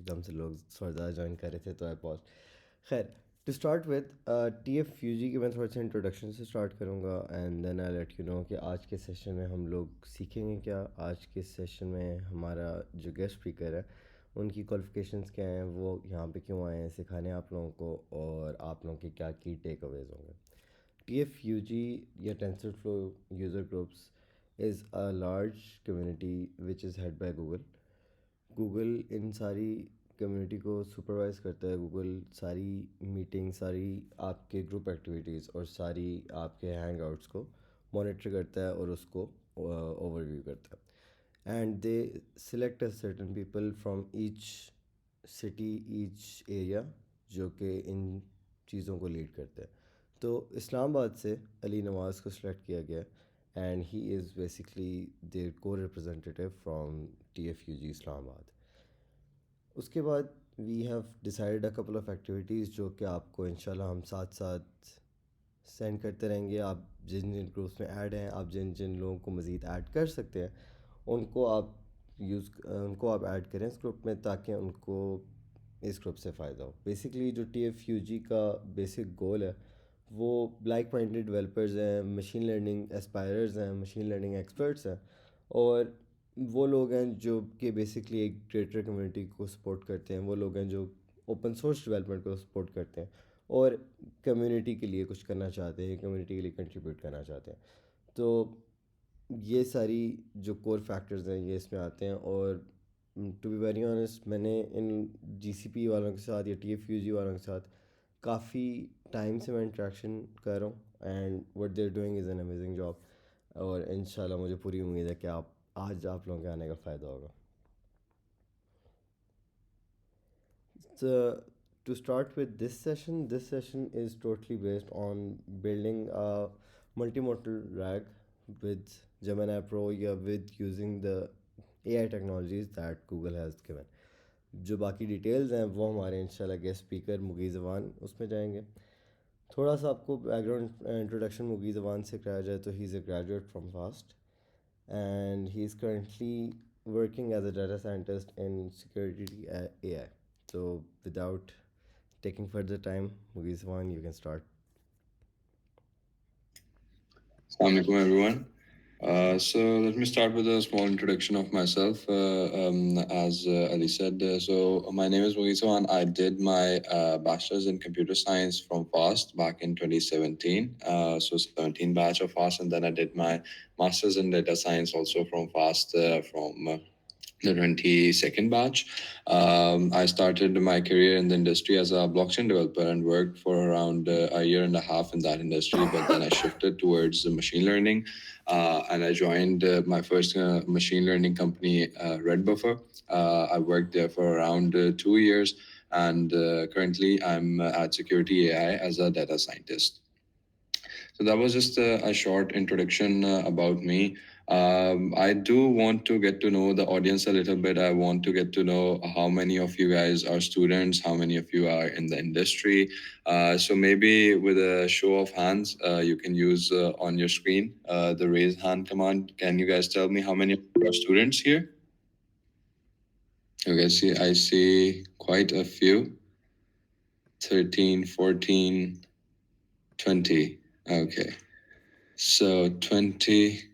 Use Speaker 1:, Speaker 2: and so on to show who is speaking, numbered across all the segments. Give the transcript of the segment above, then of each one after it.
Speaker 1: एकदम से लोग थोड़ा ज़्यादा ज्वाइन कर रहे थे तो आई पॉज। खैर, टू स्टार्ट विद TF की मैं थोड़ा सा इंट्रोडक्शन से स्टार्ट करूँगा and then I let you know कि आज के सेशन में हम लोग सीखेंगे क्या। आज के सेशन में हमारा जो गेस्ट स्पीकर है उनकी क्वालिफ़िकेशंस क्या हैं, वो यहाँ पे क्यों आए हैं सिखाने आप लोगों को, और आप लोगों के क्या की टेक अवेज होंगे। TFUG या TensorFlow User Groups is a large community which is head by Google. Google इन सारी कम्युनिटी को सुपरवाइज़ करता है। गूगल सारी मीटिंग, सारी आपके ग्रुप एक्टिविटीज़ और सारी आपके हैंग आउट्स को मॉनिटर करता है और उसको ओवरव्यू करता है। And they select a certain people from each city, each area, जो कि इन चीज़ों को लीड करते हैं। तो इस्लामाबाद से अली नवाज़ को सिलेक्ट किया गया and he is basically there को रिप्रेजेंटेटिव फ्रॉम TFUG इस्लामाबाद। उसके बाद we have decided a couple of activities जो कि आपको इंशाल्लाह हम साथ साथ सेंड करते रहेंगे। आप जिन जिन ग्रुप्स में ऐड हैं, आप जिन जिन लोगों को मज़ीद ऐड कर सकते हैं, उनको आप ऐड करें इस ग्रुप में, ताकि उनको इस ग्रुप से फ़ायदा हो। बेसिकली जो TFUG का बेसिक गोल है वो लाइक माइंडेड डेवलपर्स हैं, मशीन लर्निंग एस्पायरर्स हैं, मशीन लर्निंग एक्सपर्ट्स हैं, और वो लोग हैं जो कि बेसिकली एक क्रिएटर कम्युनिटी को सपोर्ट करते हैं। वो लोग हैं जो ओपन सोर्स डेवलपमेंट को सपोर्ट करते हैं और कम्युनिटी के लिए कुछ करना चाहते हैं, कम्युनिटी के लिए कंट्रीब्यूट करना चाहते हैं। तो ये सारी जो कोर फैक्टर्स हैं ये इसमें आते हैं। और टू बी वेरी ऑनेस्ट, मैंने इन GCP वालों के साथ या TFUG वालों के साथ काफ़ी टाइम से मैं इंट्रैक्शन कर रहा हूँ and what they are doing is an amazing job. और इंशाल्लाह मुझे पूरी उम्मीद है कि आज आप लोगों के आने का फ़ायदा होगा। So, to start with this session is totally based on building a multimodal RAG with Gemini Pro, या with using the AI technologies that Google has given. जो बाकी डिटेल्स हैं वो हमारे इंशाल्लाह गेस्ट स्पीकर मुगीज़ अवान उसमें जाएंगे। थोड़ा सा आपको बैकग्राउंड इंट्रोडक्शन मुगीज़ अवान से कराया जाए तो he is a graduate from fast and he is currently working as a data scientist in security AI. So, without taking further time, Mughis Awan, you can start.
Speaker 2: Assalamu alaikum, everyone. So let me start with a small introduction of myself. As Ali said, so my name is Mughees Awan. I did my bachelor's in computer science from FAST back in 2017. So 17 batch of FAST, and then I did my master's in data science also from FAST from the 22nd batch. I started my career in the industry as a blockchain developer and worked for around a year and a half in that industry. But then I shifted towards machine learning, and I joined my first machine learning company, Red Buffer. I worked there for around 2 years, and currently I'm at Security AI as a data scientist. So that was just a short introduction about me. I do want to get to know the audience a little bit. I want to get to know how many of you guys are students, how many of you are in the industry. So maybe with a show of hands, you can use on your screen the raise hand command. Can you guys tell me how many of you are students here? Okay, I see quite a few. 13, 14, 20. Okay. So 20.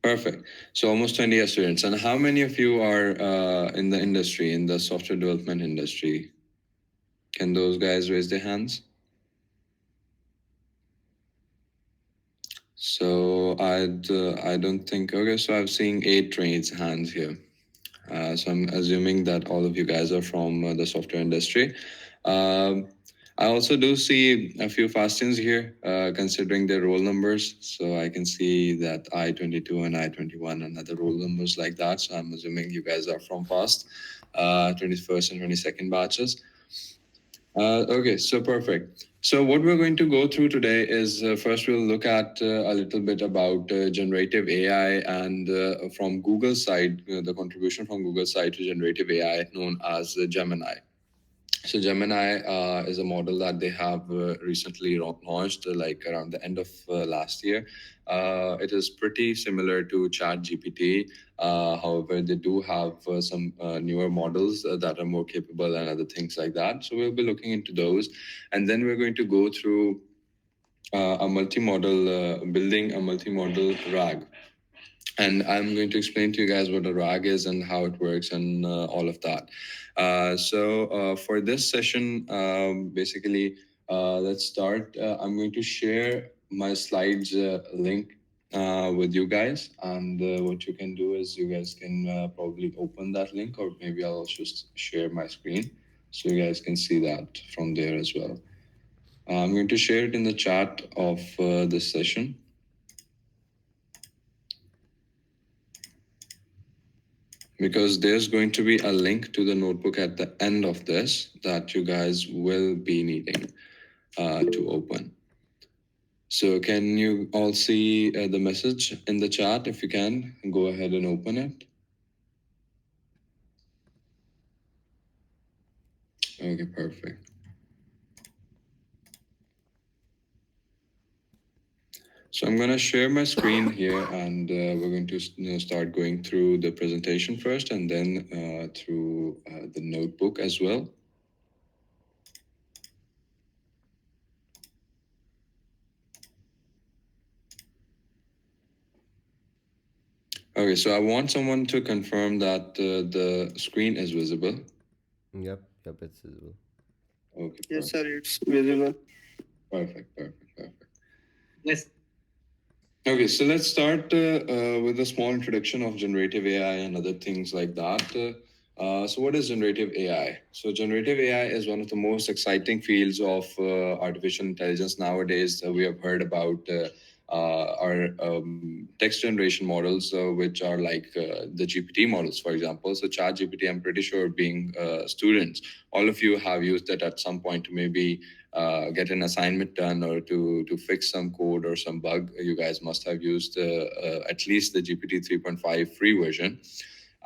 Speaker 2: Perfect. So almost 20 students. And how many of you are in the industry, in the software development industry? Can those guys raise their hands? So I don't think. Okay, so I'm seeing 8 raised hands here. So I'm assuming that all of you guys are from the software industry. I also do see a few fastings here, considering their roll numbers. So I can see that I-22 and I-21 and other roll numbers like that. So I'm assuming you guys are from fast, 21st and 22nd batches. Okay, so perfect. So what we're going to go through today is first we'll look at a little bit about generative AI and from Google's side, the contribution from Google's side to generative AI known as Gemini. So Gemini is a model that they have recently launched, like around the end of last year. It is pretty similar to Chat GPT. However, they do have some newer models that are more capable and other things like that. So we'll be looking into those, and then we're going to go through a multimodal building a multimodal RAG, and I'm going to explain to you guys what a RAG is and how it works and all of that. For this session, basically, let's start. I'm going to share my slides link with you guys, and what you can do is you guys can probably open that link, or maybe I'll just share my screen so you guys can see that from there as well. I'm going to share it in the chat of this session, because there's going to be a link to the notebook at the end of this that you guys will be needing to open. So can you all see the message in the chat? If you can, go ahead and open it. Okay, perfect. So I'm going to share my screen here, and we're going to start going through the presentation first, and then through the notebook as well. Okay, so I want someone to confirm that the screen is visible.
Speaker 1: Yep, it's visible.
Speaker 2: Okay. Yes, sir, it's visible. Perfect. Yes. Okay, so let's start with a small introduction of generative AI and other things like that. So, what is generative AI? So, generative AI is one of the most exciting fields of artificial intelligence nowadays. We have heard about our text generation models, which are like the GPT models, for example. So, Chat GPT, I'm pretty sure, being students, all of you have used it at some point to maybe get an assignment done or to fix some code or some bug. You guys must have used at least the GPT 3.5 free version.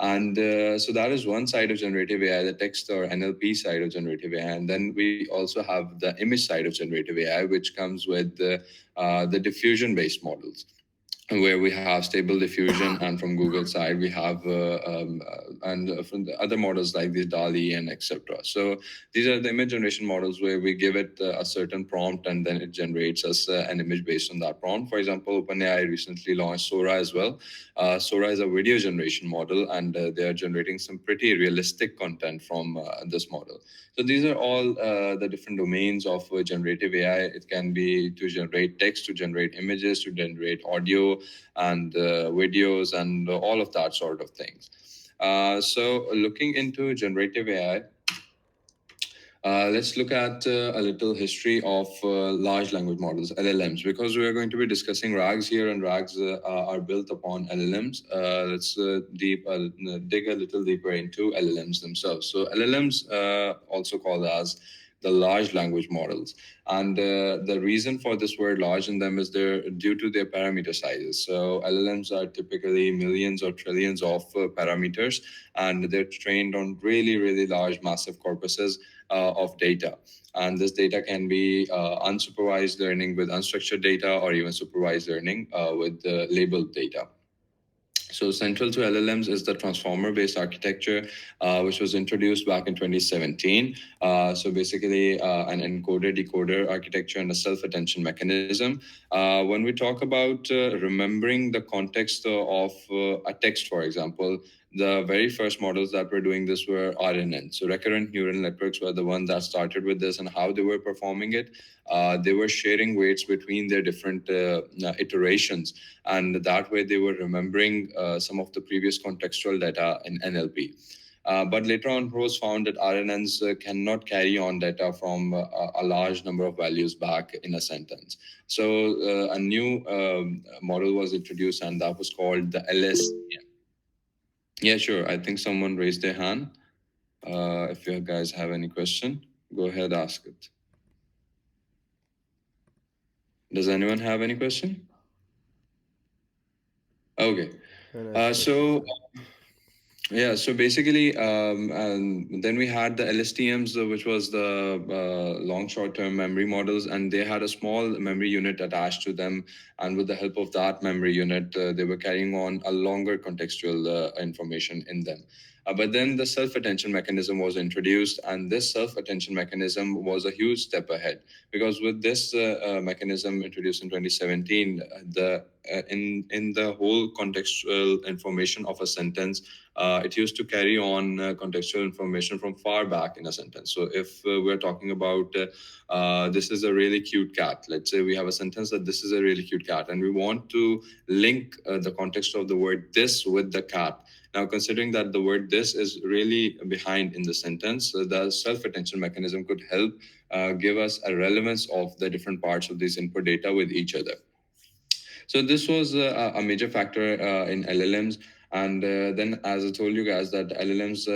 Speaker 2: And so that is one side of generative AI, the text or NLP side of generative AI. And then we also have the image side of generative AI, which comes with the diffusion based models, where we have stable diffusion, and from Google side we have and from the other models like the DALI and etc. So these are the image generation models where we give it a certain prompt, and then it generates us an image based on that prompt. For example, OpenAI recently launched Sora as well. Sora is a video generation model, and they are generating some pretty realistic content from this model. So these are all the different domains of generative AI. It can be to generate text, to generate images, to generate audio and videos, and all of that sort of things. So looking into generative AI, let's look at a little history of large language models, LLMs, because we are going to be discussing RAGs here, and RAGs are built upon LLMs. Let's dig a little deeper into LLMs themselves. So LLMs, also called as the large language models, and the reason for this word large in them is they're due to their parameter sizes. So LLMs are typically millions or trillions of parameters, and they're trained on really large massive corpuses of data. And this data can be unsupervised learning with unstructured data, or even supervised learning with labeled data. So central to LLMs is the transformer-based architecture, which was introduced back in 2017. So basically, an encoder-decoder architecture and a self-attention mechanism. When we talk about remembering the context of a text, for example, the very first models that were doing this were RNN. So recurrent neural networks were the one that started with this, and how they were performing it. They were sharing weights between their different iterations, and that way they were remembering some of the previous contextual data in NLP. But later on, it was found that RNNs cannot carry on data from a large number of values back in a sentence. So a new model was introduced, and that was called the LSTM. Yeah, sure. I think someone raised their hand. If you guys have any question, go ahead, ask it. Does anyone have any question? Okay.
Speaker 1: And ask
Speaker 2: So
Speaker 1: questions.
Speaker 2: Yeah, so basically, then we had the LSTMs, which was the long short term memory models, and they had a small memory unit attached to them. And with the help of that memory unit, they were carrying on a longer contextual information in them. But then the self attention mechanism was introduced, and this self attention mechanism was a huge step ahead because with this mechanism introduced in 2017, in the whole contextual information of a sentence, it used to carry on contextual information from far back in a sentence. So if we're talking about this is a really cute cat, let's say we have a sentence that this is a really cute cat, and we want to link the context of the word this with the cat. Now, considering that the word this is really behind in the sentence, the self attention mechanism could help give us a relevance of the different parts of this input data with each other. So this was a major factor in LLMs. And then, as I told you guys, that LLMs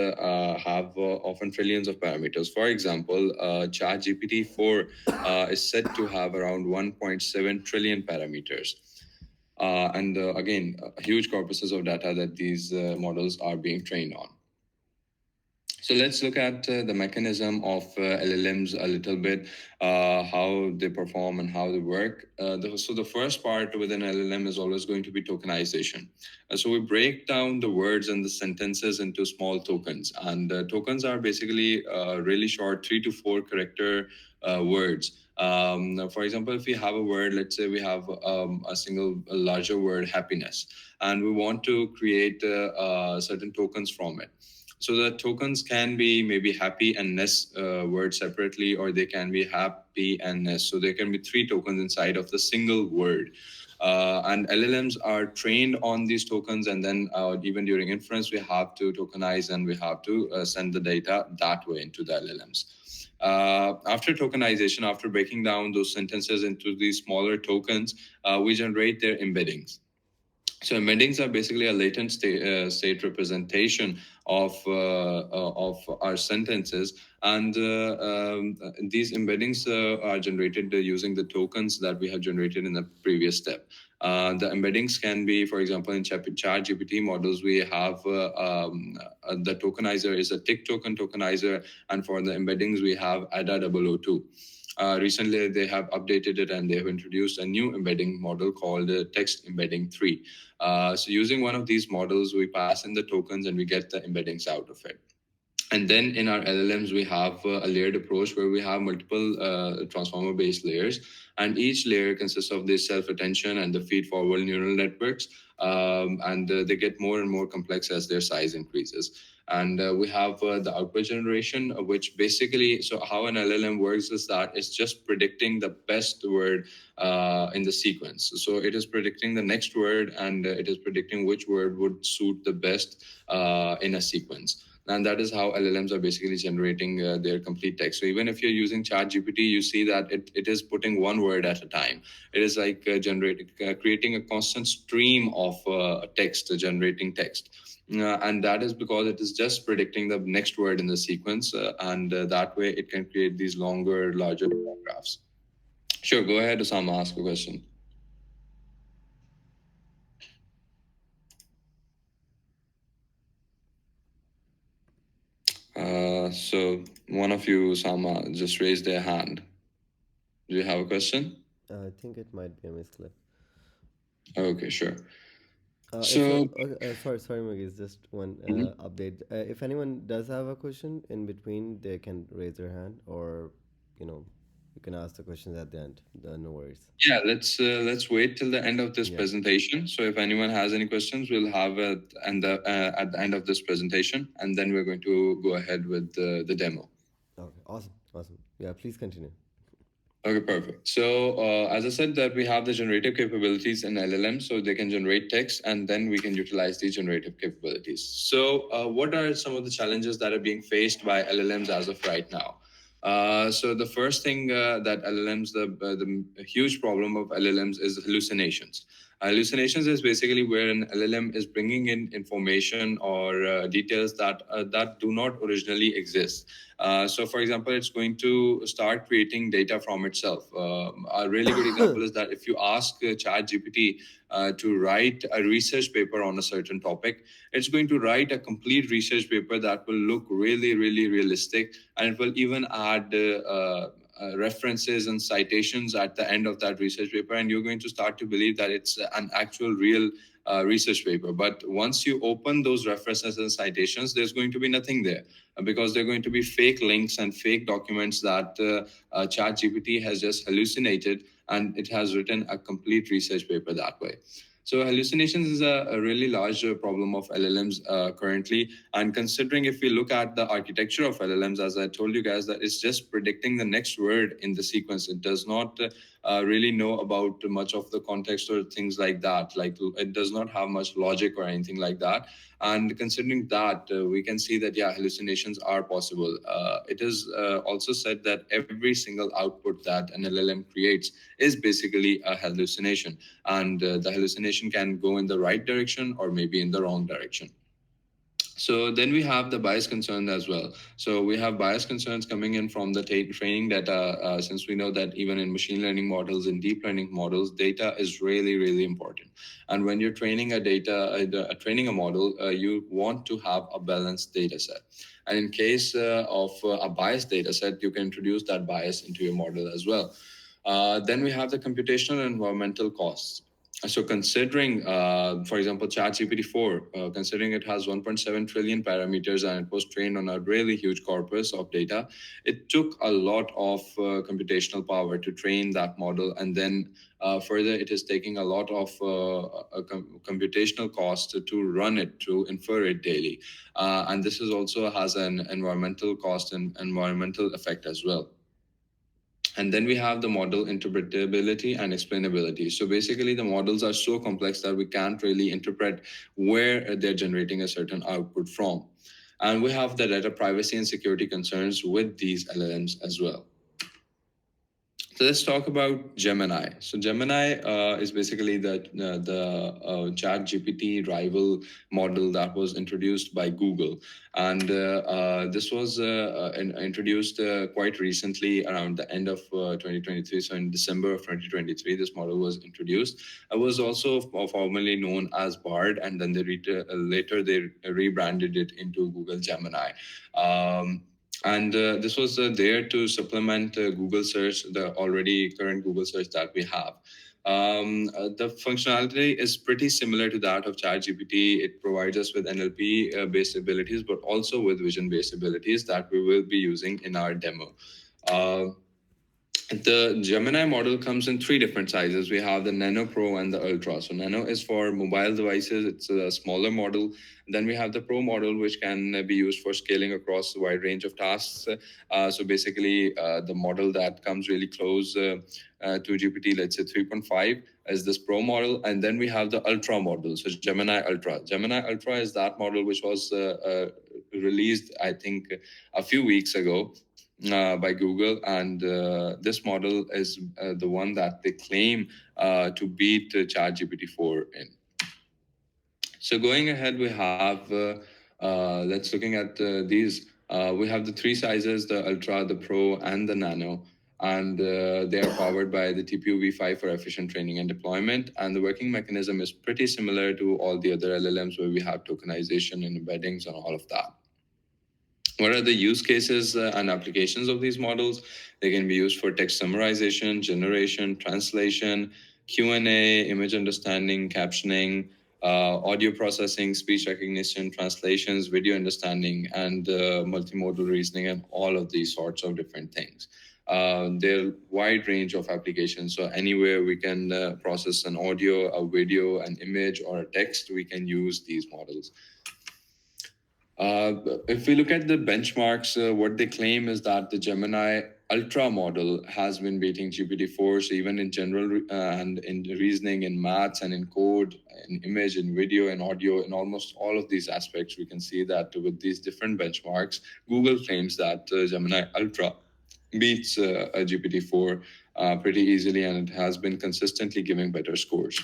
Speaker 2: have often trillions of parameters. For example, ChatGPT 4 is said to have around 1.7 trillion parameters. And again, huge corpuses of data that these models are being trained on. So let's look at the mechanism of LLMs a little bit, how they perform and how they work. So the first part within LLM is always going to be tokenization. So we break down the words and the sentences into small tokens, and tokens are basically really short, 3 to 4 character words. For example, if we have a word, let's say we have a larger word, happiness, and we want to create certain tokens from it. So the tokens can be maybe happy and ness word separately, or they can be happy and ness. So there can be 3 tokens inside of the single word. And LLMs are trained on these tokens, and then even during inference, we have to tokenize and we have to send the data that way into the LLMs. After tokenization, after breaking down those sentences into these smaller tokens, we generate their embeddings. So embeddings are basically a latent state representation of our sentences, and these embeddings are generated using the tokens that we have generated in the previous step. The embeddings can be, for example, in ChatGPT models, we have the tokenizer is a tick token tokenizer, and for the embeddings, we have ADA002. Recently, they have updated it and they have introduced a new embedding model called Text Embedding 3. So using one of these models, we pass in the tokens and we get the embeddings out of it. And then in our LLMs, we have a layered approach where we have multiple transformer based layers. And each layer consists of this self attention and the feed forward neural networks. And they get more and more complex as their size increases. And we have the output generation, which basically, so how an LLM works is that it's just predicting the best word in the sequence. So it is predicting the next word, and it is predicting which word would suit the best in a sequence, and that is how LLMs are basically generating their complete text. So even if you're using ChatGPT, you see that it is putting one word at a time. It is like creating a constant stream of text, generating text. And that is because it is just predicting the next word in the sequence, and that way it can create these longer, larger paragraphs. Sure, go ahead, Osama, ask a question. So one of you, Osama, just raised their hand. Do you have a question?
Speaker 1: I think it might be a misclick.
Speaker 2: Okay, sure.
Speaker 1: If
Speaker 2: So,
Speaker 1: sorry, Mughees, just one
Speaker 2: mhm.
Speaker 1: update. If anyone does have a question in between, they can raise their hand, or you know, you can ask the questions at the end. No worries.
Speaker 2: Yeah, let's wait till the end of this
Speaker 1: Yeah.
Speaker 2: presentation. So if anyone has any questions, we'll have it at the end of this presentation, and then we're going to go ahead with the demo.
Speaker 1: Okay. Awesome. Awesome. Yeah. Please continue.
Speaker 2: Okay, perfect. So, as I said, that we have the generative capabilities in LLM, so they can generate text, and then we can utilize these generative capabilities. So, what are some of the challenges that are being faced by LLMs as of right now? So, the first thing that LLMs, the huge problem of LLMs is hallucinations. Hallucinations is basically where an LLM is bringing in information or details that do not originally exist. So, for example, it's going to start creating data from itself. A really good example is that if you ask ChatGPT to write a research paper on a certain topic, it's going to write a complete research paper that will look really, really realistic, and it will even add references and citations at the end of that research paper, and you're going to start to believe that it's an actual real research paper. But once you open those references and citations, there's going to be nothing there, because they're going to be fake links and fake documents that ChatGPT has just hallucinated, and it has written a complete research paper that way. So hallucinations is a really large problem of LLMs currently. And considering, if we look at the architecture of LLMs, as I told you guys, that it's just predicting the next word in the sequence. It does not really know about much of the context or things like that. Like, it does not have much logic or anything like that. And considering that, we can see that, yeah, hallucinations are possible. It is also said that every single output that an LLM creates is basically a hallucination, and the hallucination can go in the right direction or maybe in the wrong direction. So then we have the bias concern as well. So we have bias concerns coming in from the training data, since we know that even in machine learning models and deep learning models, data is really, really important. And when you're training training a model, you want to have a balanced data set. And in case of a biased data set, you can introduce that bias into your model as well. Then we have the computational and environmental costs. So considering, for example, ChatGPT 4, considering it has 1.7 trillion parameters and it was trained on a really huge corpus of data, it took a lot of computational power to train that model. And then further, it is taking a lot of computational cost to run it, to infer it daily. And this is also has an environmental cost and environmental effect as well. And then we have the model interpretability and explainability. So basically, the models are so complex that we can't really interpret where they're generating a certain output from. And we have the data privacy and security concerns with these LLMs as well. So let's talk about Gemini. So Gemini is basically the Chat GPT rival model that was introduced by Google, and this was introduced quite recently, around the end of 2023. So in December of 2023, this model was introduced. It was also formerly known as Bard, and then later they rebranded it into Google Gemini. And this was there to supplement Google search, the already current Google search that we have. The functionality is pretty similar to that of ChatGPT. It provides us with NLP based abilities, but also with vision based abilities that we will be using in our demo. Uh, the Gemini model comes in three different sizes. We have the Nano Pro and the Ultra. So Nano is for mobile devices. It's a smaller model. Then we have the Pro model, which can be used for scaling across a wide range of tasks. So basically, the model that comes really close to GPT, let's say 3.5, is this Pro model. And then we have the Ultra model, so Gemini Ultra. Gemini Ultra is that model which was released, I think, a few weeks ago by Google, and this model is the one that they claim to beat ChatGPT 4 in. So going ahead, we have let's looking at these. We have the three sizes: the Ultra, the Pro, and the Nano, and they are powered by the TPU v5 for efficient training and deployment. And the working mechanism is pretty similar to all the other LLMs, where we have tokenization and embeddings and all of that. What are the use cases and applications of these models? They can be used for text summarization, generation, translation, Q&A, image understanding, captioning, audio processing, speech recognition, translations, video understanding, and multimodal reasoning, and all of these sorts of different things. There are a wide range of applications. So anywhere we can process an audio, a video, an image, or a text, we can use these models. If we look at the benchmarks, what they claim is that the Gemini Ultra model has been beating GPT-4. So even in general and in reasoning, in maths, and in code, in image, in video, and audio, in almost all of these aspects, we can see that with these different benchmarks, Google claims that Gemini Ultra beats GPT-4 pretty easily, and it has been consistently giving better scores.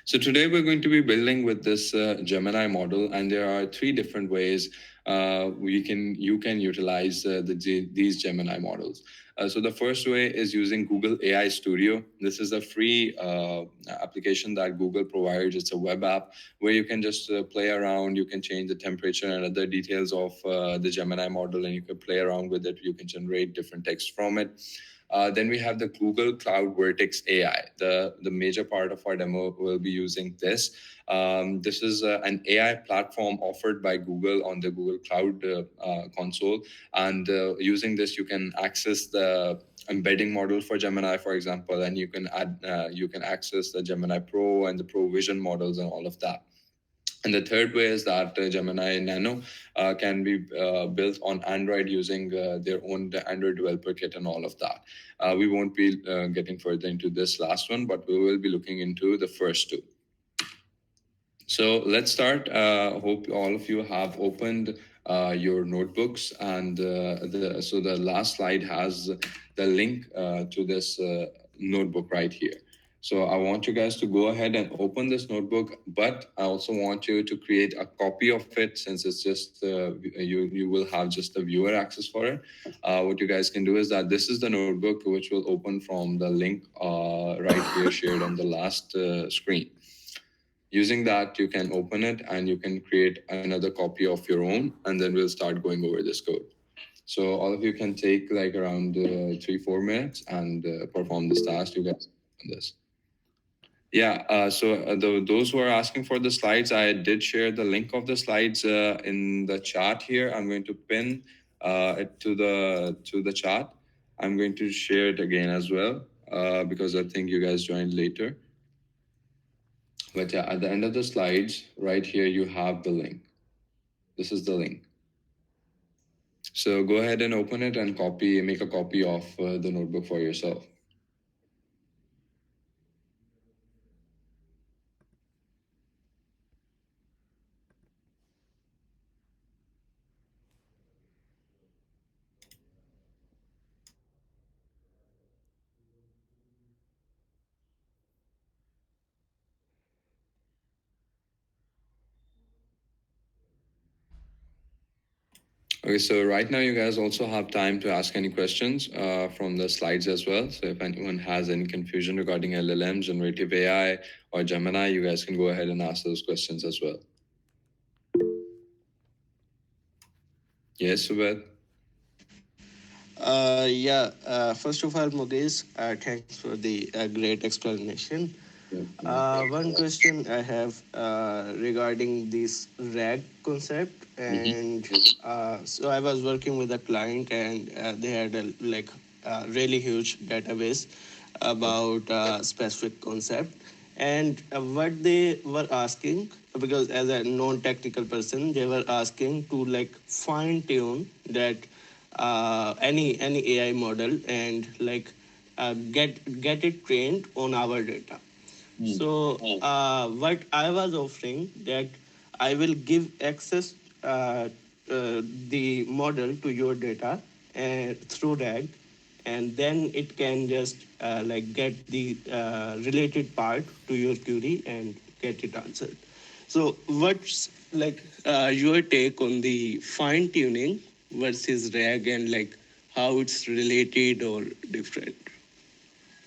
Speaker 2: So today we're going to be building with this Gemini model, and there are three different ways you can utilize these Gemini models. So the first way is using Google AI Studio. This is a free application that Google provides. It's a web app where you can just play around. You can change the temperature and other details of the Gemini model, and you can play around with it. You can generate different text from it. Then we have the Google Cloud Vertex AI. The major part of our demo will be using this. This is an AI platform offered by Google on the Google Cloud console. And using this, you can access the embedding model for Gemini, for example, and you can access the Gemini Pro and the Pro Vision models and all of that. And the third way is that Gemini Nano can be built on Android using their own Android developer kit and all of that. We won't be getting further into this last one, but we will be looking into the first two. So let's start. Hope all of you have opened your notebooks, and so the last slide has the link to this notebook right here. So I want you guys to go ahead and open this notebook, but I also want you to create a copy of it, since it's just you will have just the viewer access for it. What you guys can do is that this is the notebook which will open from the link right here shared on the last screen. Using that, you can open it and you can create another copy of your own, and then we'll start going over this code. So all of you can take like around 3-4 minutes and perform this task. You guys on this. Yeah, those who are asking for the slides, I did share the link of the slides in the chat here. I'm going to pin it to the chat. I'm going to share it again as well because I think you guys joined later. But yeah, at the end of the slides, right here, you have the link. This is the link. So go ahead and open it and make a copy of the notebook for yourself. Okay, so right now you guys also have time to ask any questions from the slides as well. So if anyone has any confusion regarding LLM, generative AI, or Gemini, you guys can go ahead and ask those questions as well. Yes, Subed?
Speaker 3: First of all, Mughees, thanks for the great explanation. One question I have regarding this RAG concept, and so I was working with a client, and they had a really huge database about a specific concept, and what they were asking, because as a non-technical person, they were asking to fine tune that any AI model and get it trained on our data. So what I was offering that I will give access the model to your data through RAG, and then it can just get the related part to your query and get it answered. So what's your take on the fine tuning versus RAG, and how it's related or different?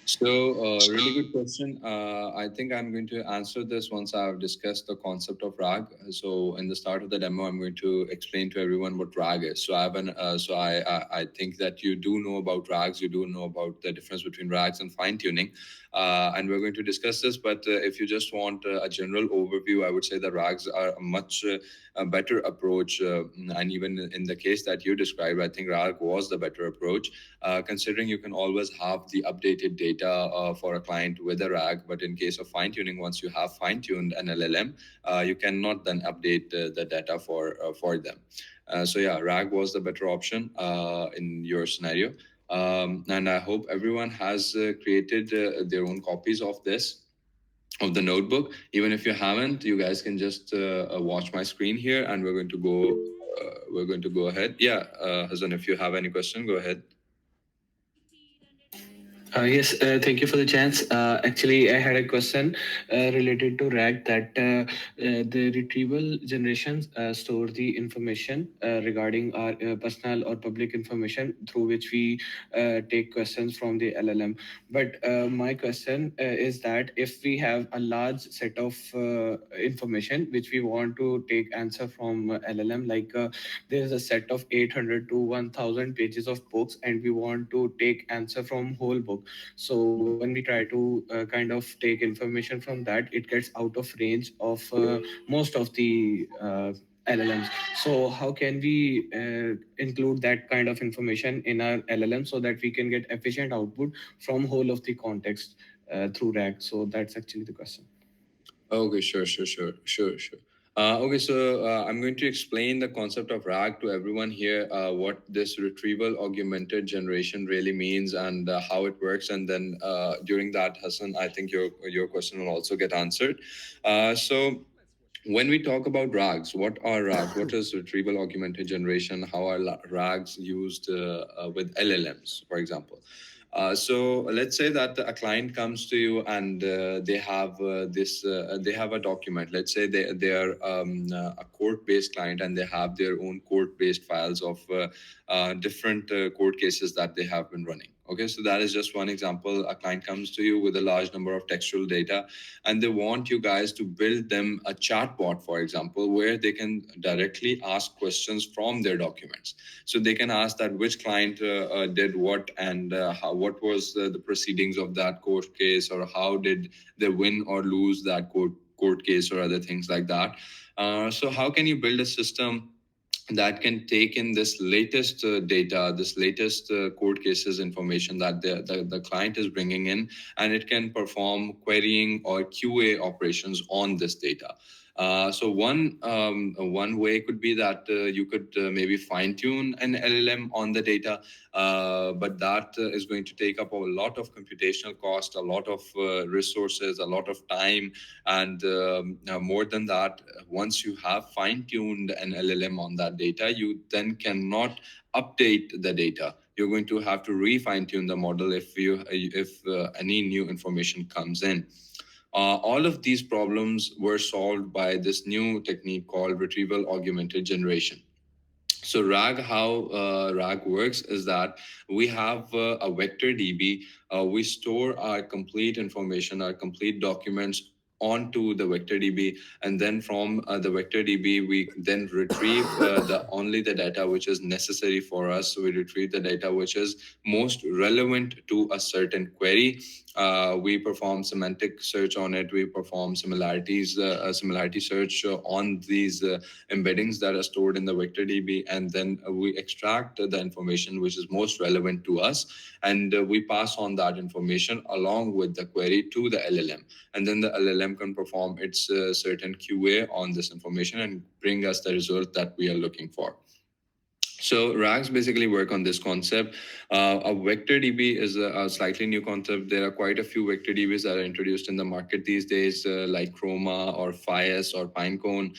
Speaker 2: So, really good question. I think I'm going to answer this once I've discussed the concept of RAG. So, in the start of the demo, I'm going to explain to everyone what RAG is. So, I think that you do know about RAGs. You do know about the difference between RAGs and fine tuning, and we're going to discuss this. But if you just want a general overview, I would say the RAGs are a much better approach. And even in the case that you described, I think RAG was the better approach, considering you can always have the updated data for a client with a RAG. But in case of fine tuning, once you have fine tuned an LLM, you cannot then update the data for them. So yeah, RAG was the better option in your scenario. And I hope everyone has created their own copies of this, of the notebook. Even if you haven't, you guys can just watch my screen here, and we're going to go. We're going to go ahead. Yeah, Hazan, if you have any question, go ahead.
Speaker 4: Yes, thank you for the chance. Actually, I had a question related to RAG that the retrieval generations store the information regarding our personal or public information through which we take questions from the LLM. But my question is that if we have a large set of information which we want to take answer from LLM, like there is a set of 800 to 1000 pages of books, and we want to take answer from whole book. So when we try to kind of take information from that, it gets out of range of most of the LLMs. So how can we include that kind of information in our LLM so that we can get efficient output from whole of the context through RAG? So that's actually the question.
Speaker 2: Okay, sure. Okay, so I'm going to explain the concept of RAG to everyone here, what this retrieval augmented generation really means and how it works. And then during that, Hassan, I think your question will also get answered. So when we talk about RAGs, what are RAGs? What is retrieval augmented generation? How are RAGs used with LLMs, for example? So let's say that a client comes to you and they have they have a document. Let's say they are a court based client and they have their own court based files of different court cases that they have been running. Okay, so that is just one example. A client comes to you with a large number of textual data and they want you guys to build them a chatbot, for example, where they can directly ask questions from their documents. So they can ask that which client did what and what was the proceedings of that court case, or how did they win or lose that court case, or other things like that. So how can you build a system that can take in this latest data, this latest court cases information that the client is bringing in, and it can perform querying or QA operations on this data. So one way could be that you could maybe fine tune an LLM on the data, but that is going to take up a lot of computational cost, a lot of resources, a lot of time, and more than that, once you have fine tuned an LLM on that data, you then cannot update the data. You're going to have to refine tune the model if any new information comes in. All of these problems were solved by this new technique called retrieval augmented generation. So RAG, how RAG works is that we have a vector DB. We store our complete information, our complete documents onto the vector DB, and then from the vector DB we then retrieve the only the data which is necessary for us. So we retrieve the data which is most relevant to a certain query. We perform semantic search on it. We perform similarity search on these embeddings that are stored in the vector DB, and then we extract the information which is most relevant to us, and we pass on that information along with the query to the LLM, and then the LLM can perform its certain QA on this information and bring us the result that we are looking for. So RAGs basically work on this concept. A vector DB is a slightly new concept. There are quite a few vector DBs that are introduced in the market these days, like Chroma or Fias or Pinecone.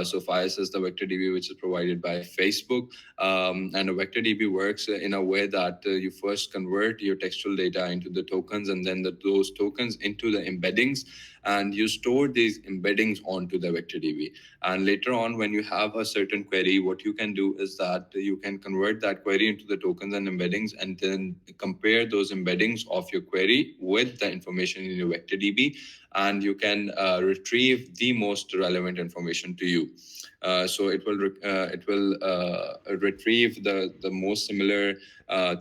Speaker 2: So Fias is the vector DB which is provided by Facebook, and a vector DB works in a way that you first convert your textual data into the tokens, and then those tokens into the embeddings, and you store these embeddings onto the vector DB. And later on, when you have a certain query, what you can do is that you can convert that query into the tokens and embeddings, and then compare those embeddings of your query with the information in your vector DB, and you can retrieve the most relevant information to you. So it will retrieve the most similar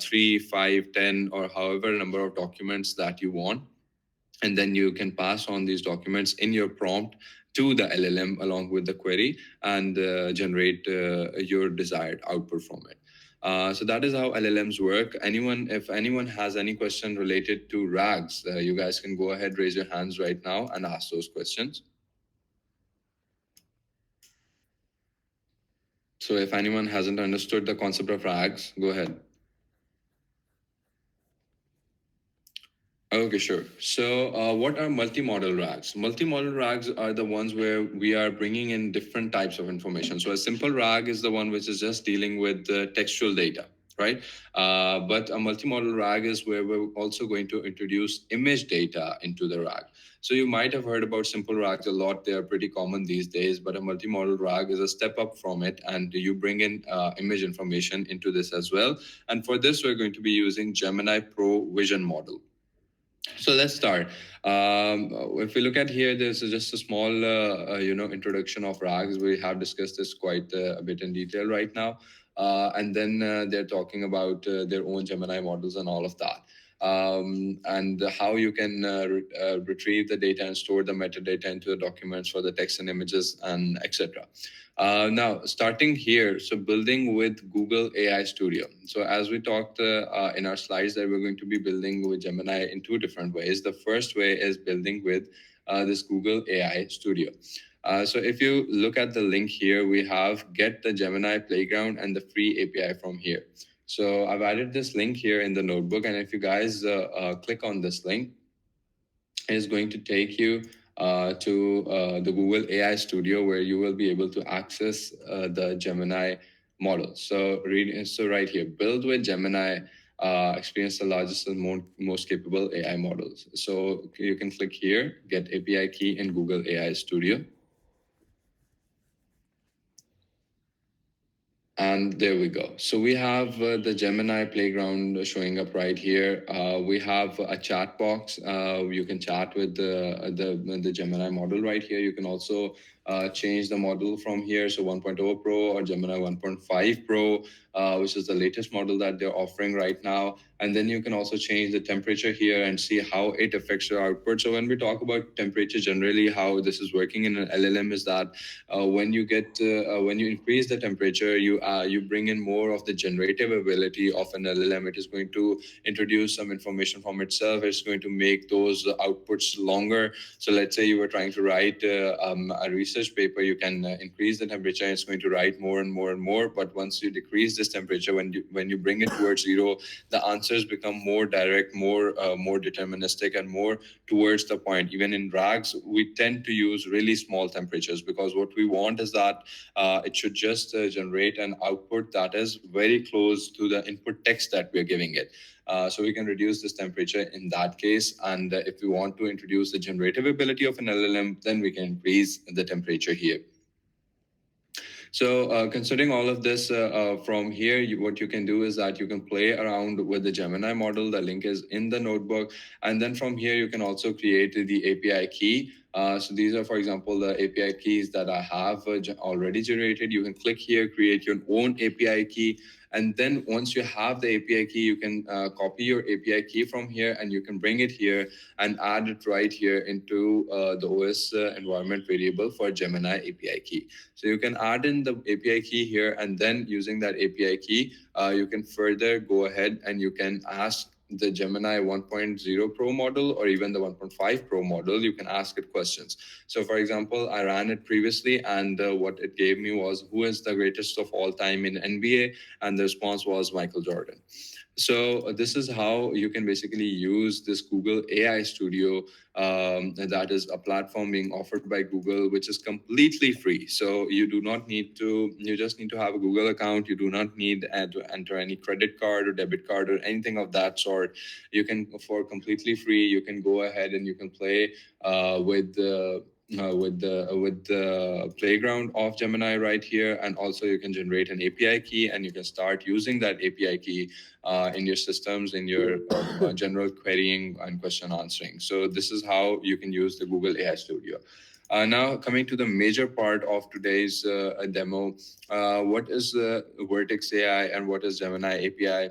Speaker 2: 3, 5, 10, or however number of documents that you want, and then you can pass on these documents in your prompt to the LLM along with the query, and generate your desired output from it. So that is how LLMs work. If anyone has any question related to RAGs, you guys can go ahead, raise your hands right now, and ask those questions. So if anyone hasn't understood the concept of RAGs, go ahead. Okay, sure. So, what are multimodal RAGs? Multimodal RAGs are the ones where we are bringing in different types of information. So, a simple RAG is the one which is just dealing with the textual data. right? But a multimodal RAG is where we're also going to introduce image data into the RAG. So you might have heard about simple RAGs a lot. They are pretty common these days, but a multimodal RAG is a step up from it, and you bring in image information into this as well. And for this, we're going to be using Gemini Pro Vision model. So let's start. If we look at here, there's just a small, introduction of RAGs. We have discussed this quite a bit in detail right now, and then they're talking about their own Gemini models and all of that, and how you can retrieve the data and store the metadata into the documents for the text and images and etc. Now, starting here, so building with Google AI Studio. So as we talked in our slides, that we're going to be building with Gemini in two different ways. The first way is building with this Google AI Studio. So if you look at the link here, we have get the Gemini Playground and the free API from here. So I've added this link here in the notebook, and if you guys click on this link, is going to take you to the Google AI Studio, where you will be able to access the Gemini model. So right here, build with Gemini, experience the largest and most capable AI models. So you can click here, get API key in Google AI Studio. And there we go. So we have the Gemini Playground showing up right here. We have a chat box. You can chat with the Gemini model right here. You can also change the model from here. So 1.0 Pro or Gemini 1.5 Pro, which is the latest model that they're offering right now. And then you can also change the temperature here and see how it affects your output. So when we talk about temperature, generally how this is working in an LLM is that when you increase the temperature, you bring in more of the generative ability of an LLM. It is going to introduce some information from itself. It's going to make those outputs longer. So let's say you were trying to write a research paper, you can increase the temperature. It's going to write more and more and more. But once you decrease this temperature, when you bring it towards zero, the answers become more direct, more deterministic, and more towards the point. Even in RAGs, we tend to use really small temperatures, because what we want is that it should just generate an output that is very close to the input text that we're giving it. So we can reduce this temperature in that case. And if we want to introduce the generative ability of an LLM, then we can increase the temperature here. So considering all of this from here, what you can do is that you can play around with the Gemini model. The link is in the notebook. And then from here, you can also create the API key. So these are, for example, the API keys that I have already generated. You can click here, create your own API key. And then once you have the API key, you can copy your API key from here, and you can bring it here and add it right here into the OS environment variable for Gemini API key. So you can add in the API key here, and then using that API key, you can further go ahead and you can ask the Gemini 1.0 Pro model or even the 1.5 Pro model. You can ask it questions. So for example, I ran it previously, and what it gave me was, who is the greatest of all time in NBA? And the response was Michael Jordan. So this is how you can basically use this Google AI Studio. That is a platform being offered by Google, which is completely free. So you just need to have a Google account. You do not need to enter any credit card or debit card or anything of that sort. You can, for completely free, you can go ahead and you can play with the playground of Gemini right here, and also you can generate an API key, and you can start using that API key in your systems, in your general querying and question answering. So this is how you can use the Google AI Studio. Now, coming to the major part of today's demo, what is Vertex AI and what is Gemini API?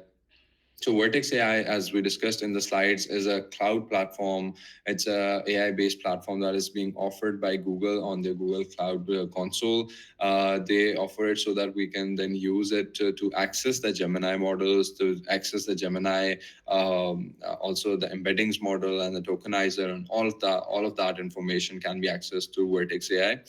Speaker 2: So Vertex AI, as we discussed in the slides, is a cloud platform. It's a AI-based platform that is being offered by Google on their Google Cloud Console. They offer it so that we can then use it to access the Gemini models, to access the Gemini, also the embeddings model and the tokenizer, and all of that information can be accessed to Vertex AI.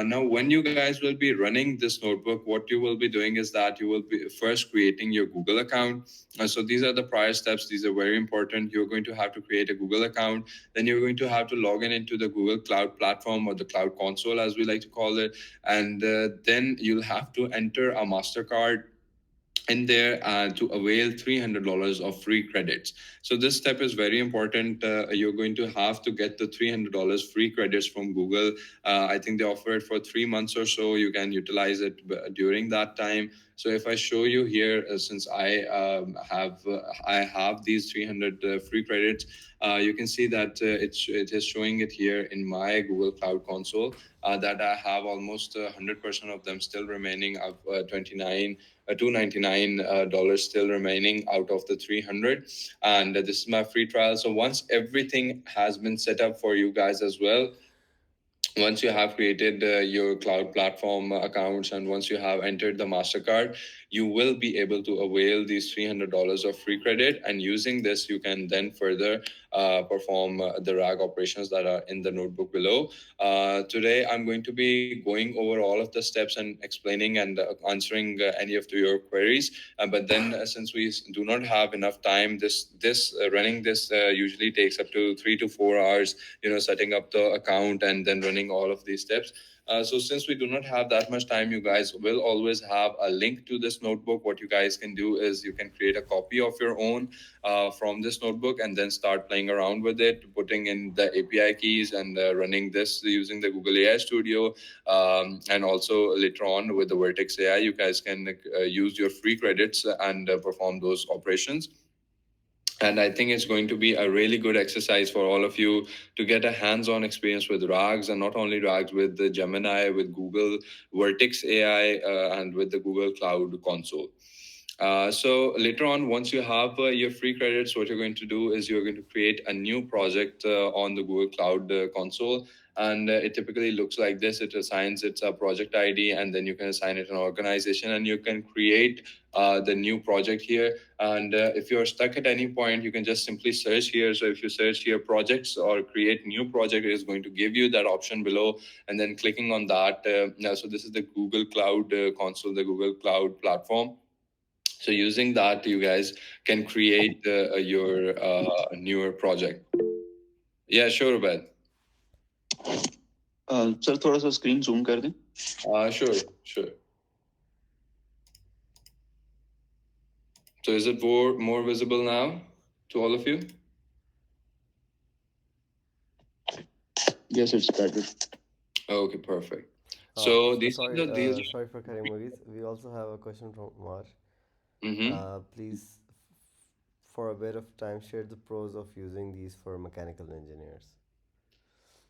Speaker 2: Now, when you guys will be running this notebook, what you will be doing is that you will be first creating your Google account. So these are the prior steps. These are very important. You're going to have to create a Google account. Then you're going to have to log in into the Google Cloud Platform, or the Cloud Console, as we like to call it. And then you'll have to enter a MasterCard in there to avail $300 of free credits. So this step is very important. You're going to have to get the $300 free credits from Google. I think they offer it for 3 months or so. You can utilize it during that time. So if I show you here, since I have these 300 free credits, you can see that it is showing it here in my Google Cloud Console that I have almost 100% of them still remaining. Of 29 $299 still remaining out of the 300, and this is my free trial. So once everything has been set up for you guys as well, once you have created your cloud platform accounts, and once you have entered the MasterCard, you will be able to avail these $300 of free credit. And using this, you can then further perform the RAG operations that are in the notebook below. Today, I'm going to be going over all of the steps and explaining and answering any of your queries. But then, since we do not have enough time, this running this usually takes up to 3 to 4 hours. Setting up the account and then running all of these steps. So since we do not have that much time, you guys will always have a link to this notebook. What you guys can do is you can create a copy of your own from this notebook and then start playing around with it, putting in the API keys and running this using the Google AI Studio. And also later on with the Vertex AI, you guys can use your free credits and perform those operations. And I think it's going to be a really good exercise for all of you to get a hands-on experience with RAGs, and not only RAGs, with the Gemini, with Google Vertex AI, and with the Google Cloud Console. So later on, once you have your free credits, what you're going to do is you're going to create a new project on the Google Cloud Console. And it typically looks like this. It assigns its a project ID, and then you can assign it an organization, and you can create the new project here. And if you're stuck at any point, you can just simply search here. So if you search here projects or create new project, it is going to give you that option below. And then clicking on that, so this is the Google Cloud Console, the Google Cloud platform. So using that, you guys can create your newer project. Yeah, sure, Abed.
Speaker 5: Sir थोड़ा सा screen zoom कर दें.
Speaker 2: Sure. So is it more visible now to all of you?
Speaker 5: Yes, it's better.
Speaker 2: Okay, perfect. So these
Speaker 1: sorry for cutting Mughees. We also have a question from Umar. Please, for a bit of time, share the pros of using these for mechanical engineers.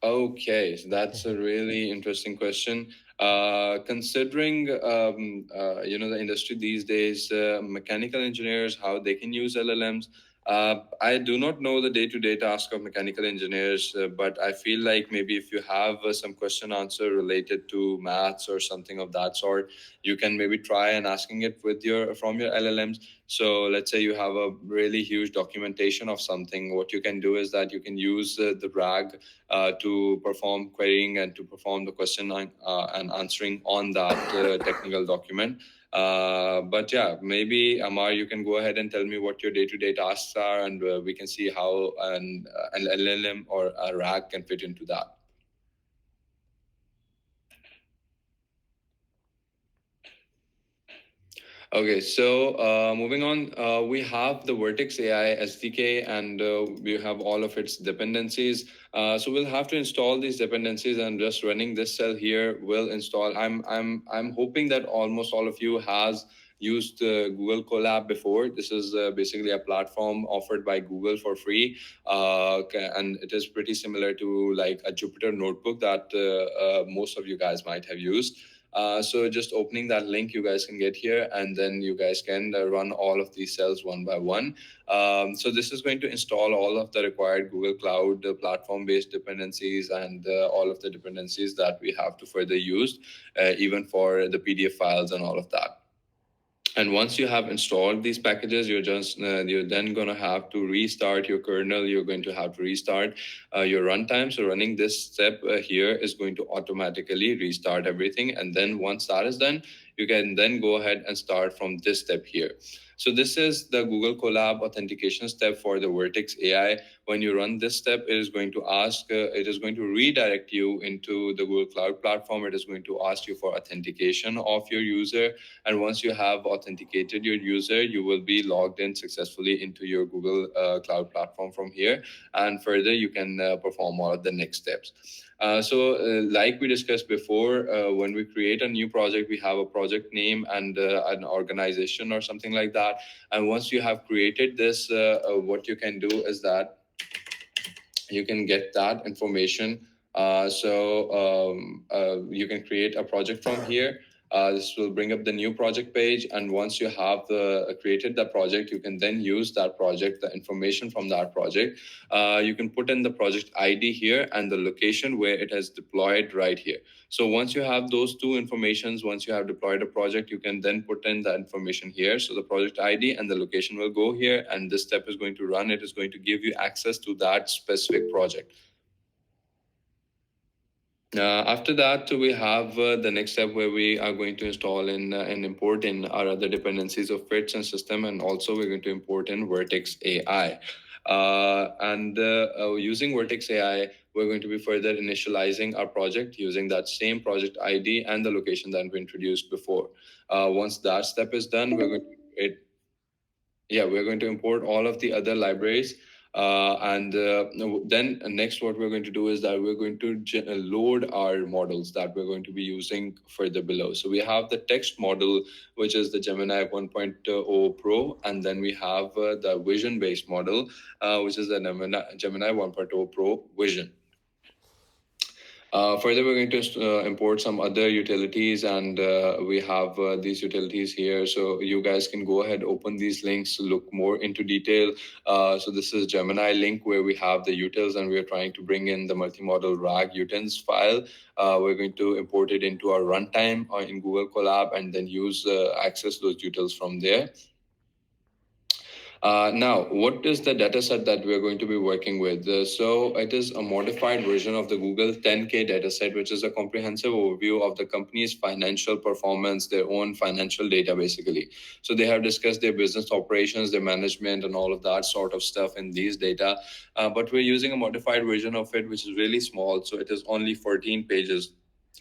Speaker 2: Okay, so that's a really interesting question. Considering the industry these days, mechanical engineers, how they can use LLMs. I do not know the day-to-day task of mechanical engineers, but I feel like maybe if you have some question answer related to maths or something of that sort, you can maybe try and asking it from your LLMs. So let's say you have a really huge documentation of something. What you can do is that you can use the RAG to perform querying and to perform the question and answering on that technical document. But yeah, maybe Amar, you can go ahead and tell me what your day-to-day tasks are, and we can see how an LLM or a RAG can fit into that. Okay, so moving on, we have the Vertex AI SDK, and we have all of its dependencies. So we'll have to install these dependencies, and just running this cell here will install. I'm hoping that almost all of you has used Google Colab before. This is basically a platform offered by Google for free, and it is pretty similar to like a Jupyter notebook that most of you guys might have used. So just opening that link, you guys can get here, and then you guys can run all of these cells one by one. So this is going to install all of the required Google Cloud platform-based dependencies, and all of the dependencies that we have to further use, even for the PDF files and all of that. And once you have installed these packages, you're then going to have to restart your kernel. You're going to have to restart your runtime. So running this step here is going to automatically restart everything. And then once that is done, you can then go ahead and start from this step here. So this is the Google Colab authentication step for the Vertex AI. When you run this step, it is going to it is going to redirect you into the Google Cloud platform. It is going to ask you for authentication of your user. And once you have authenticated your user, you will be logged in successfully into your Google Cloud platform from here. And further, you can perform all of the next steps. Like we discussed before, when we create a new project, we have a project name and an organization or something like that. And once you have created this, what you can do is that you can get that information. You can create a project from here. This will bring up the new project page, and once you have created the project, you can then use that project, the information from that project. You can put in the project ID here and the location where it has deployed right here. So once you have those two informations, once you have deployed a project, you can then put in the information here. So the project ID and the location will go here, and this step is going to run. It is going to give you access to that specific project. After that, we have the next step where we are going to install and import in our other dependencies of FITS and system, and also we're going to import in Vertex AI. Using Vertex AI, we're going to be further initializing our project using that same project ID and the location that we introduced before. Once that step is done, we're going to import all of the other libraries. Then next, what we're going to do is that we're going to load our models that we're going to be using further below. So we have the text model, which is the Gemini 1.0 Pro, and then we have the vision-based model, which is the Gemini 1.0 Pro Vision. Further, we're going to import some other utilities, and we have these utilities here. So you guys can go ahead, open these links to look more into detail. So this is Gemini link where we have the utils, and we're trying to bring in the multimodal RAG utils file. We're going to import it into our runtime in Google Colab, and then access those utils from there. Now, what is the dataset that we're going to be working with? So it is a modified version of the Google 10K dataset, which is a comprehensive overview of the company's financial performance, their own financial data, basically. So they have discussed their business operations, their management, and all of that sort of stuff in these data. But we're using a modified version of it, which is really small. So it is only 14 pages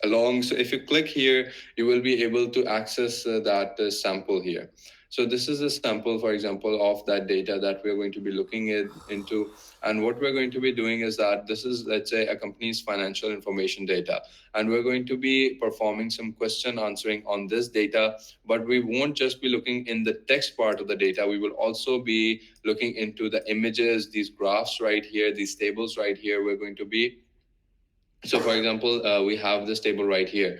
Speaker 2: long. So if you click here, you will be able to access that sample here. So this is a sample, for example, of that data that we're going to be looking into. And what we're going to be doing is that this is, let's say, a company's financial information data. And we're going to be performing some question answering on this data. But we won't just be looking in the text part of the data. We will also be looking into the images, these graphs right here, these tables right here. We're going to be So for example, we have this table right here.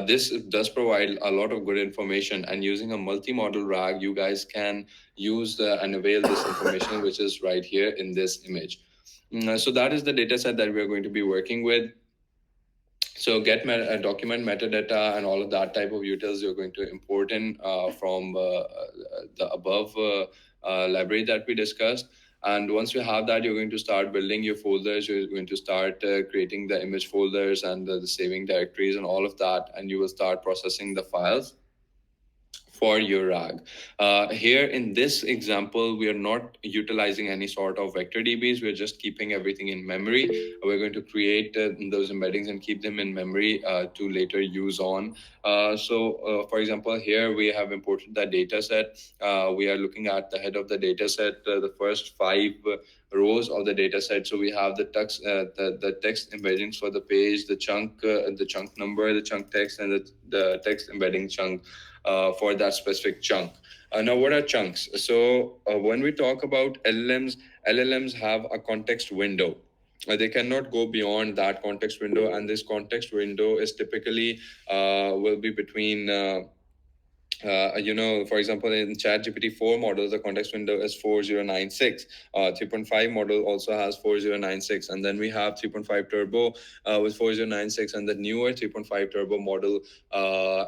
Speaker 2: This does provide a lot of good information, and using a multimodal RAG, you guys can use and avail this information, which is right here in this image. So that is the data set that we're going to be working with. So document metadata and all of that type of utils you're going to import in from the above library that we discussed. And once you have that, you're going to start building your folders. You're going to start creating the image folders and the saving directories and all of that. And you will start processing the files for your RAG. Here in this example, we are not utilizing any sort of vector DBs. We're just keeping everything in memory. We're going to create those embeddings and keep them in memory to later use on. For example, here we have imported the data set. We are looking at the head of the data set, the first 5 rows of the data set. So we have the text embeddings for the page, the chunk number, the chunk text, and the text embedding chunk for that specific chunk. Now, what are chunks? So when we talk about LLMs have a context window. They cannot go beyond that context window, and this context window is typically will be between for example, in ChatGPT 4 model, the context window is 4096. 3.5 model also has 4096. And then we have 3.5 Turbo with 4096. And the newer 3.5 Turbo model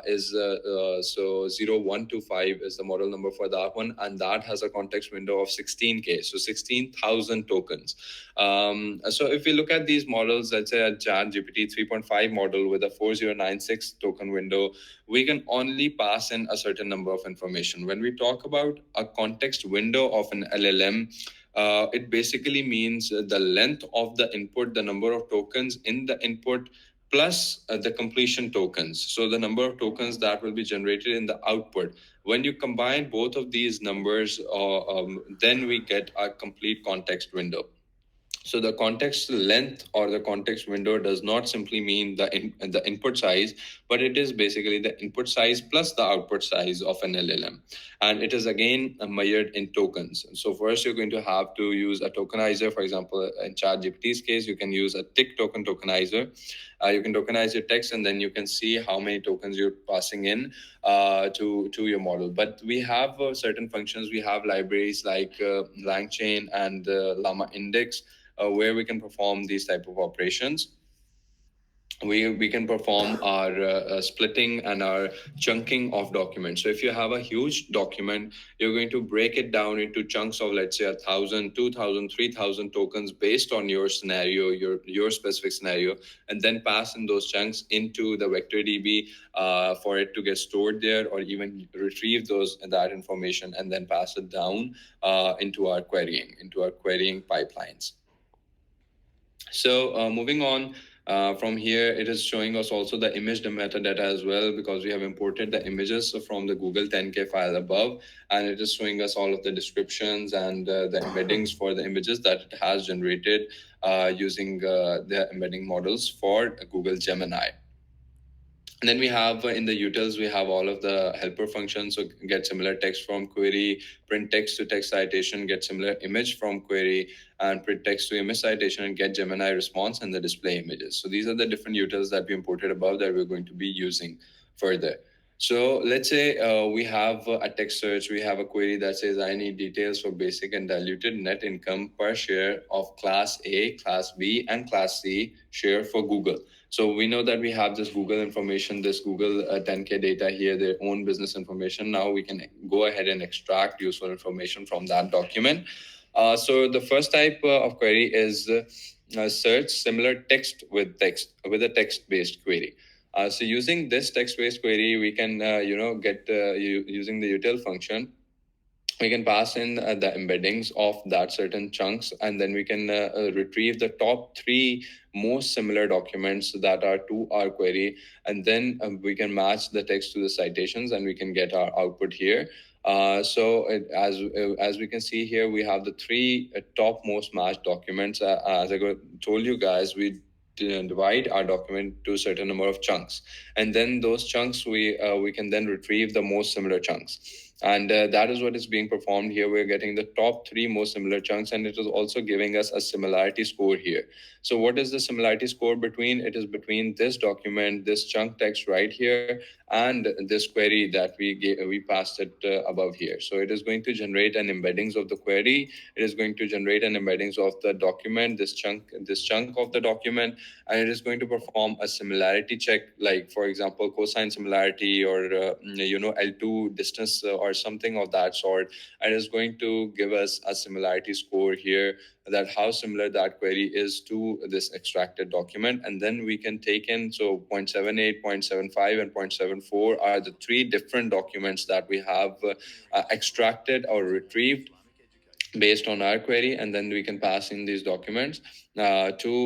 Speaker 2: is 0125 is the model number for that one. And that has a context window of 16K, so 16,000 tokens. So if we look at these models, let's say a ChatGPT 3.5 model with a 4096 token window, we can only pass in a a certain number of information. When we talk about a context window of an LLM, it basically means the length of the input, the number of tokens in the input, plus the completion tokens. So the number of tokens that will be generated in the output. When you combine both of these numbers, then we get a complete context window. So the context length or the context window does not simply mean the input size, but it is basically the input size plus the output size of an LLM. And it is again measured in tokens. So first you're going to have to use a tokenizer. For example, in ChatGPT's case, you can use a tick token tokenizer. You can tokenize your text, and then you can see how many tokens you're passing in to your model. But we have certain functions. We have libraries like LangChain and Llama Index, where we can perform these type of operations. We can perform our splitting and our chunking of documents. So if you have a huge document, you're going to break it down into chunks of, let's say, 1,000, 2,000, 3,000 tokens based on your scenario, your specific scenario, and then pass in those chunks into the vector DB for it to get stored there, or even retrieve that information and then pass it down into our querying pipelines. So moving on from here, it is showing us also the image metadata as well, because we have imported the images from the Google 10K file above, and it is showing us all of the descriptions and the embeddings for the images that it has generated using the embedding models for Google Gemini. And then we have in the utils, we have all of the helper functions. So get similar text from query, print text to text citation, get similar image from query, and print text to image citation, and get Gemini response and the display images. So these are the different utils that we imported above that we're going to be using further. So let's say we have a text search. We have a query that says, I need details for basic and diluted net income per share of class A, class B, and class C share for Google. So we know that we have this Google information, this Google 10K data here, their own business information. Now we can go ahead and extract useful information from that document. So the first type of query is search similar text with a text-based query. So using this text-based query, we can get using the util function. We can pass in the embeddings of that certain chunks, and then we can retrieve the top 3 most similar documents that are to our query, and then we can match the text to the citations, and we can get our output here. As we can see here, we have the 3 top most matched documents. As I told you guys, we divide our document to a certain number of chunks, and then those chunks we can then retrieve the most similar chunks. And that is what is being performed here. We're getting the top 3 most similar chunks, and it is also giving us a similarity score here. So what is the similarity score between? It is between this document, this chunk text right here, and this query that we passed it above here. So it is going to generate an embeddings of the query. It is going to generate an embeddings of the document, this chunk of the document, and it is going to perform a similarity check, like for example, cosine similarity, or L2 distance, or something of that sort. And it's going to give us a similarity score here, that how similar that query is to this extracted document. And then we can take in, so 0.78, 0.75, and 0.74 are the 3 different documents that we have extracted or retrieved based on our query, and then we can pass in these documents to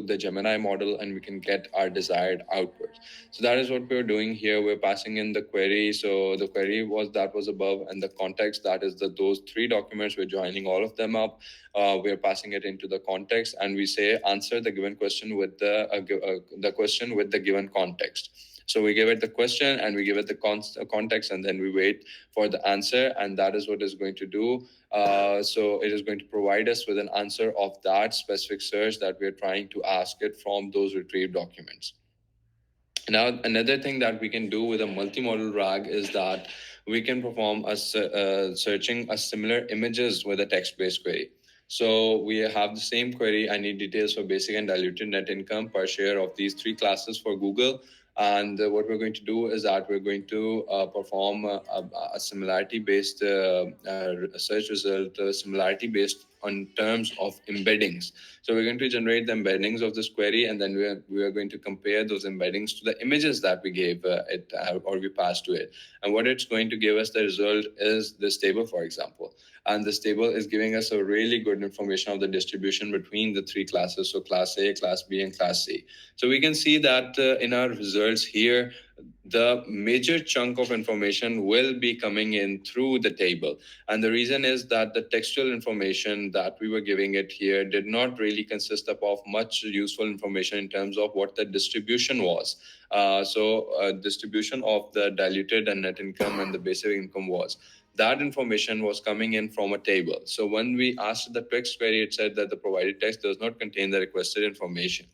Speaker 2: the Gemini model, and we can get our desired output. So that is what we're doing here. We're passing in the query. So the query was above, and the context, that is those 3 documents. We're joining all of them up. We're passing it into the context, and we say answer the given question with the question with the given context. So we give it the question, and we give it the context, and then we wait for the answer, and that is what it's going to do. So it is going to provide us with an answer of that specific search that we're trying to ask it from those retrieved documents. Now, another thing that we can do with a multimodal RAG is that we can perform searching a similar images with a text-based query. So we have the same query. I need details for basic and diluted net income per share of these 3 classes for Google. And what we're going to do is that we're going to perform a similarity-based search result, similarity-based on terms of embeddings. So we're going to generate the embeddings of this query, and then we are going to compare those embeddings to the images that we gave it or we passed to it. And what it's going to give us the result is this table, for example. And this table is giving us a really good information of the distribution between the three classes. So class A, class B, and class C. So we can see that in our results here, the major chunk of information will be coming in through the table. And the reason is that the textual information that we were giving it here did not really consist of much useful information in terms of what the distribution was. Distribution of the diluted and net income and the basic income was. That information was coming in from a table. So when we asked the text query, it said that the provided text does not contain the requested information.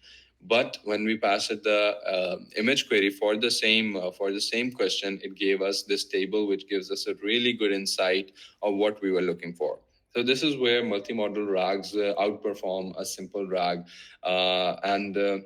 Speaker 2: But when we passed the image query for the same question, it gave us this table, which gives us a really good insight of what we were looking for. So this is where multimodal RAGs outperform a simple RAG, and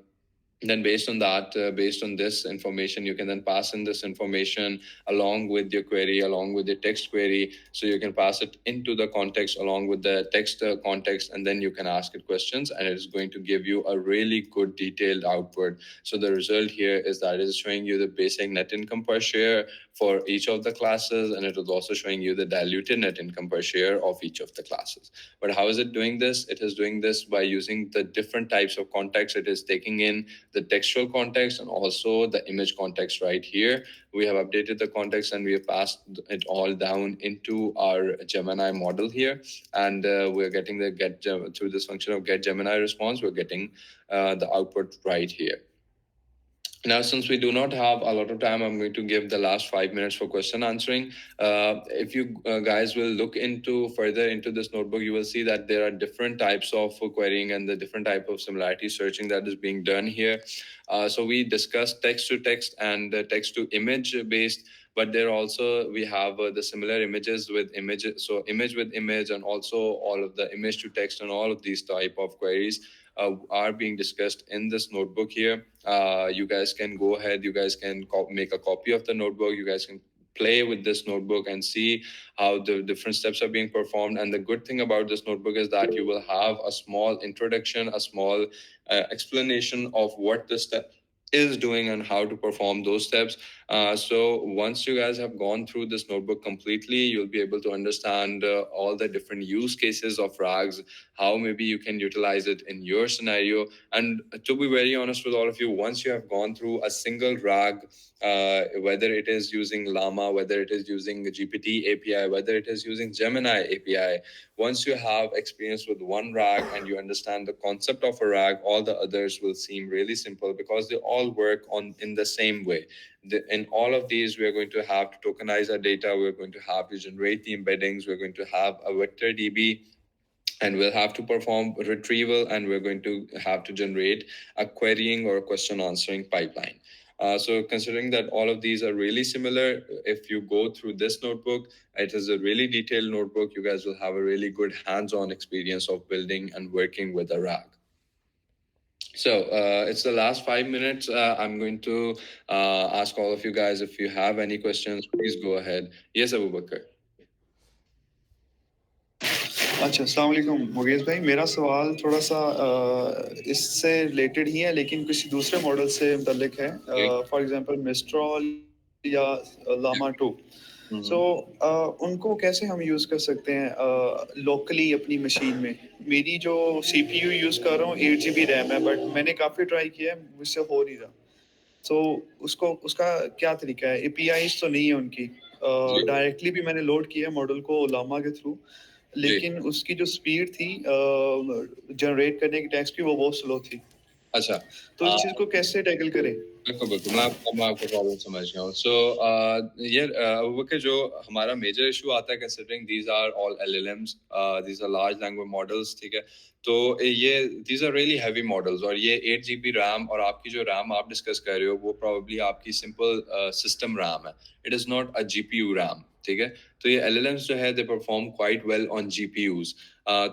Speaker 2: then based on that, based on this information, you can then pass in this information along with your query, along with the text query. So you can pass it into the context along with the text context, and then you can ask it questions, and it is going to give you a really good detailed output. So the result here is that it is showing you the basic net income per share for each of the classes, and it is also showing you the diluted net income per share of each of the classes. But how is it doing this? It is doing this by using the different types of context. It is taking in the textual context and also the image context right here. We have updated the context and we have passed it all down into our Gemini model here. And we're getting the through this function of get Gemini response, we're getting the output right here. Now, since we do not have a lot of time, I'm going to give the last 5 minutes for question answering. If you guys will look further into this notebook, you will see that there are different types of querying and the different type of similarity searching that is being done here. So we discussed text to text and text to image based, but there also we have the similar images with images. So image with image, and also all of the image to text and all of these type of queries are being discussed in this notebook here. You guys can go ahead, you guys can make a copy of the notebook, you guys can play with this notebook and see how the different steps are being performed. And the good thing about this notebook is that you will have a small introduction, a small explanation of what the step is doing and how to perform those steps. So once you guys have gone through this notebook completely, you'll be able to understand all the different use cases of RAGs, how maybe you can utilize it in your scenario. And to be very honest with all of you, once you have gone through a single RAG, whether it is using Llama, whether it is using the GPT API, whether it is using Gemini API, once you have experience with one RAG and you understand the concept of a RAG, all the others will seem really simple because they all work in the same way. In all of these, we are going to have to tokenize our data. We're going to have to generate the embeddings. We're going to have a vector DB, and we'll have to perform retrieval, and we're going to have to generate a querying or a question answering pipeline. So considering that all of these are really similar, if you go through this notebook, it is a really detailed notebook. You guys will have a really good hands-on experience of building and working with a RAG. So it's the last 5 minutes. I'm going to ask all of you guys, if you have any questions, please go ahead. Yes, Abu Bakr.
Speaker 5: अच्छा, अस्सलाम वालेकुम मुगेश भाई। मेरा सवाल थोड़ा सा इससे related ही है, लेकिन किसी दूसरे मॉडल से मुतल्लिक है। फॉर एग्जांपल मिस्ट्रॉल या लामा 2। सो उनको कैसे हम यूज़ कर सकते हैं लोकली अपनी मशीन में? मेरी जो CPU यूज़ कर रहा हूँ 8 GB रैम है, बट मैंने काफ़ी ट्राई किया है, मुझसे हो नहीं रहा। सो उसका क्या तरीका है? APIs तो नहीं है उनकी। डायरेक्टली भी मैंने लोड किया है मॉडल को लामा के थ्रू, लेकिन उसकी जो स्पीड थी जनरेट करने की टेक्स्ट की, वो बहुत स्लो थी।
Speaker 2: अच्छा,
Speaker 5: तो इस चीज़ को कैसे टैकल करें?
Speaker 2: बिल्कुल बिल्कुल, मैं आपको प्रॉब्लम समझ गया हूँ। सो ये वो के जो हमारा मेजर इशू आता है, considering these are all LLMs, these are large language models, ठीक है। तो ये these are really heavy models, और ये 8 GB रैम, और आपकी जो रैम आप डिस्कस कर रहे हो वो प्रोबेबली आपकी सिंपल सिस्टम रैम है, it is not a GPU RAM, ठीक है। तो ये LLMs जो है they perform quite well on GPUs।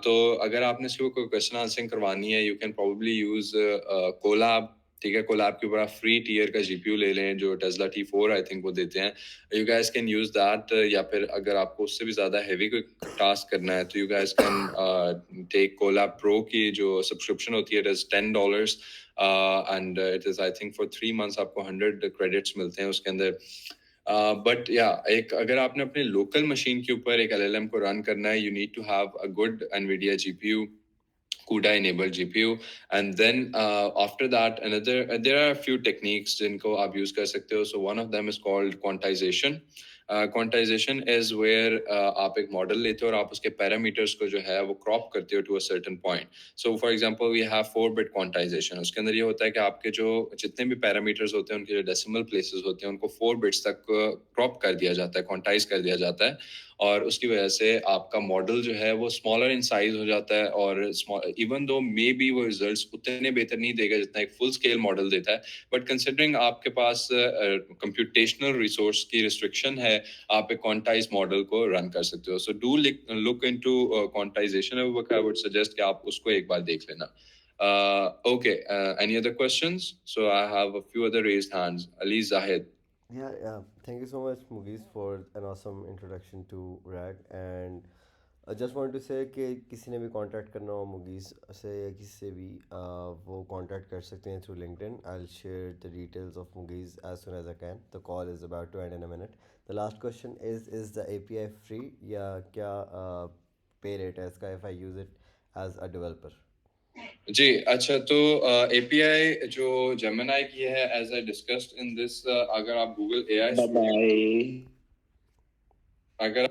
Speaker 2: तो अगर आपने इसको कोई क्वेश्चन आंसरिंग करवानी है, you can probably use Colab, ठीक है, कोलैब के ऊपर आप फ्री टीयर का जीपीयू ले लें जो टेस्ला T4 आई थिंक वो देते हैं. You guys can use that, या फिर अगर आपको उससे भी ज्यादा हैवी कोई टास्क करना है तो you guys can take Colab pro की जो सब्सक्रिप्शन होती है, it is $10 and it is I think for 3 months आपको 100 क्रेडिट्स मिलते हैं उसके अंदर. बट या एक अगर आपने अपने लोकल मशीन के ऊपर एक LLM को रन करना है, you need to have a good NVIDIA GPU, CUDA enabled GPU, and then after that there are a few techniques जिनको आप use कर सकते हो. So one of them is called quantization. Quantization is where आप एक model लेते हो और आप उसके parameters को जो है वो crop करते हो to a certain point. So for example we have 4-bit quantization. उसके अंदर ये होता है कि आपके जो जितने भी parameters होते हैं उनके जो decimal places होते हैं उनको 4 bits तक crop कर दिया जाता है, quantize कर दिया जाता है, और उसकी वजह से आपका मॉडल जो है वो स्मॉलर इन साइज हो जाता है, और इवन दो मे बी वो रिजल्ट्स उतने बेहतर नहीं देगा जितना एक फुल स्केल मॉडल देता है, बट कंसिडरिंग आपके पास कंप्यूटेशनल रिसोर्स की रिस्ट्रिक्शन है, आप एक क्वांटाइज मॉडल को रन कर सकते हो. So do look into quantization. I would suggest कि आप उसको एक बार देख लेना. Okay, any other questions? So I have a few other raised hands. Ali Zahid.
Speaker 1: Yeah. Thank you so much, Mughees, for an awesome introduction to RAG. And I just want to say कि किसी ने भी contact करना हो मुगीज़ से या किसी से भी वो कांटेक्ट कर सकते हैं through LinkedIn. I'll share the details of Mughees as soon as I can. The call is about to end in a minute. The last question is the API free या क्या pay rate है इसका if I use it as a developer?
Speaker 2: जी अच्छा, तो API जो Gemini की है, as I discussed in this, अगर आप Google AI
Speaker 3: Bye bye.
Speaker 2: अगर